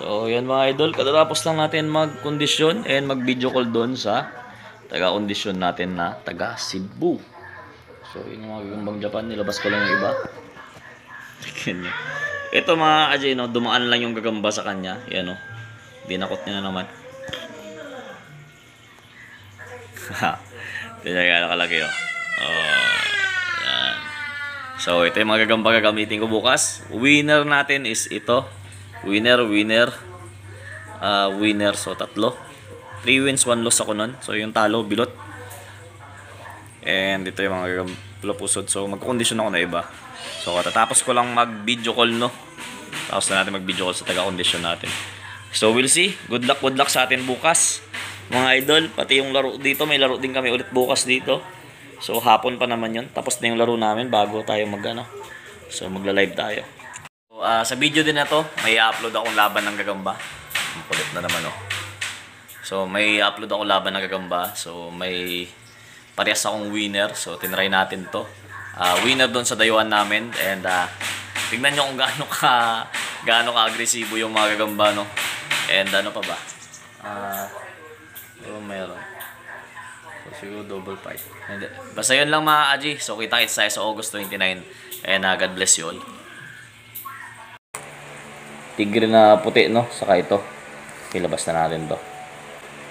So, yan mga idol. Katatapos lang natin mag-kondisyon and mag-video call doon sa taga-kondisyon natin na taga Cebu. So, yun yung mga gagambang Japan. Nilabas ko lang yung iba. Ganyan. Ito mga Ajay, no, dumaan lang yung gagamba sa kanya. Yan, no. Dinakot niya na naman. Tingnan nga nakalaki, oh. Oh, yan. So, ito yung mga gagamba gagamitin ko bukas. Winner natin is ito. Winner. Winner. So, tatlo. 3 wins, 1 loss ako nun. So, yung talo, bilot. And ito yung mga gagamba pusod. So, magkakondisyon ako na iba. So, katatapos ko lang mag-video call, no. Tapos na natin mag-video call sa taga-kondisyon natin. So, we'll see. Good luck sa atin bukas. Mga idol, pati yung laro dito, may laro din kami ulit bukas dito. So, hapon pa naman yun. Tapos na yung laro namin bago tayo So, magla-live tayo. So, sa video din na to, may upload akong laban ng gagamba. Ang kulit na naman, oh. So, may upload akong laban ng gagamba. So, may parehas akong winner. So, tinry natin to. Winner doon sa dayuhan namin. And, tignan nyo kung gaano ka agresibo yung mga gagamba, no? And, ano pa ba? Meron. So, siguro double fight. Basta yun lang mga Aji. So, kita-kits tayo sa August 29. And God bless you all. Tigre na puti, no? Saka ito. Ilabas na natin to.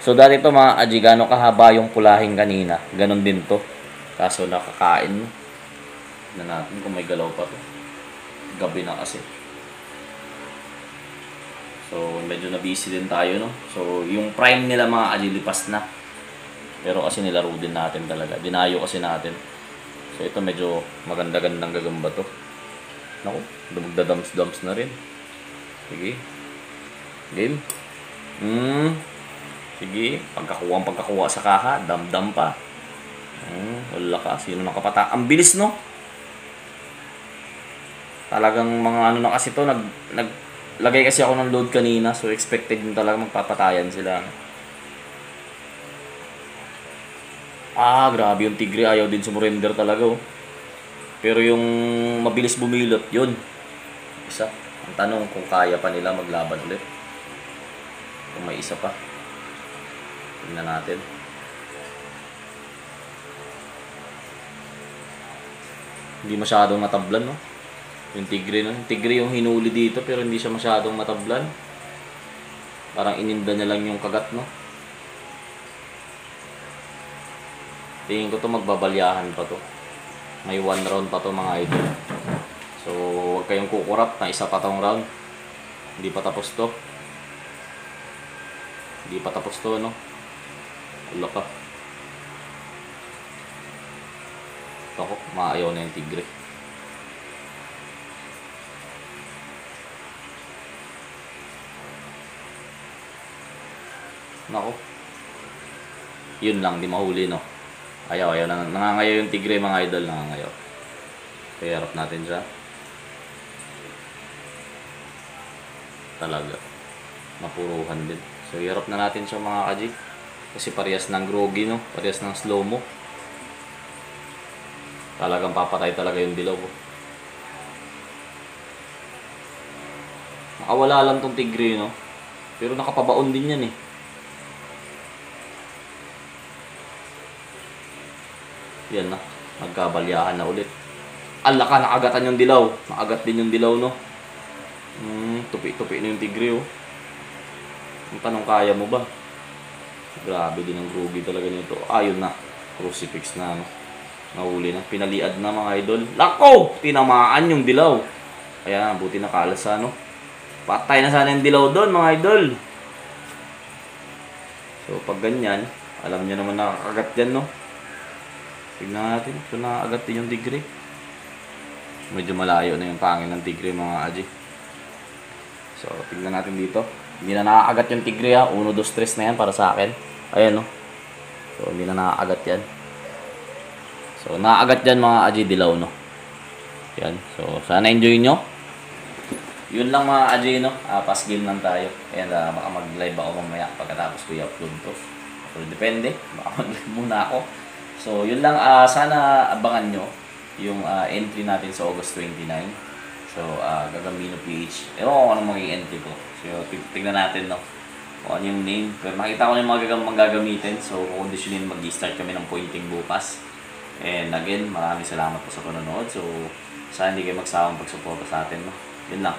So, dati ito mga Aji, gano'ng kahaba yung pulahing kanina. Ganon din to. Kaso nakakain. Na natin kung may galaw pa to. Gabi na kasi. So, medyo na busy din tayo, no? So, yung prime nila mga Aji, lipas na. Pero kasi nilaro din natin talaga. Dinayo kasi natin. So, ito medyo maganda-gandang gagamba to. Naku, dumagda-dumps na rin. Sige. Game. Sige. Pagkakuha sa kaha. Dam-dam pa. Wala ka. Sino nakapata? Ang bilis, no? Talagang mga ano na kasi to. Naglagay kasi ako ng load kanina. So, expected din talaga magpapatayan sila. Grabe yung tigre. Ayaw din sumurrender talaga, oh. Pero yung mabilis bumilot, yun. Isa. Ang tanong kung kaya pa nila maglaban ulit. Kung may isa pa. Tingnan natin. Hindi masyadong matablan, no? Yung tigre, no? Yung tigre yung hinuli dito pero hindi siya masyadong matablan. Parang ininda niya lang yung kagat, no? Tingin ko to magbabalyahan pa to. May 1 round pa to mga idol. So, huwag kayong kukurap na isa pa tong round. Hindi pa tapos to. Hindi pa tapos to, no? Wala pa. Ako, maayaw na yung tigre. Nako. Yun lang, di mahuli, no? Ayaw. Nangangayaw yung tigre, mga idol. Nangangayaw. Kaya harap natin siya. Talaga. Mapuruhan din. So, harap na natin siya, mga kaji. Kasi parehas ng groggy, no? Parehas ng slow-mo. Talagang papatay talaga yung dilaw, oh. Nakawala lang tong tigre, no? Pero nakapabaon din yan, eh. Yan na. Magkabalyahan na ulit. Alaka, nakagatan yung dilaw. Nakagat din yung dilaw, no? Tupi-tupi na yung tigre, oh. Ang tanong, kaya mo ba? Grabe din ang groggy talaga nito. Yun na. Crucifix na, no? Nahuli na. Pinaliad na, mga idol. Lako! Tinamaan yung dilaw. Kaya, buti na kalasa, no? Patay na sana yung dilaw doon, mga idol. So, pag ganyan, alam nyo naman nakakagat dyan, no? Tignan natin. Ito nakakagat din yung tigre. Medyo malayo na yung pangin ng tigre, mga Aji. So, tignan natin dito. Hindi na nakakagat yung tigre, ha. 1, 2, 3 na yan para sa akin. Ayan, no? So, hindi na nakakagat yan. So, nakakagat yan, mga Aji, dilaw, no? Yan. So, sana enjoy nyo. Yun lang, mga Aji, no? Pass game lang tayo. And, baka mag-live ako mamaya pagkatapos ko i-upload to. So, depende. Baka mag-live muna ako. So, yun lang. Sana abangan nyo yung entry natin sa August 29. So, Gagamino PH. Ewan ko kung anong magiging entry ko. So, tignan natin, no? Kung ano yung name. Pero makita ko na yung mga gagamitin. So, kukondisyonin mag-start kami ng pointing bukas. And again, maraming salamat po sa panonood. So, sana hindi kayo magsawang pagsuporta sa atin, no? Yun lang.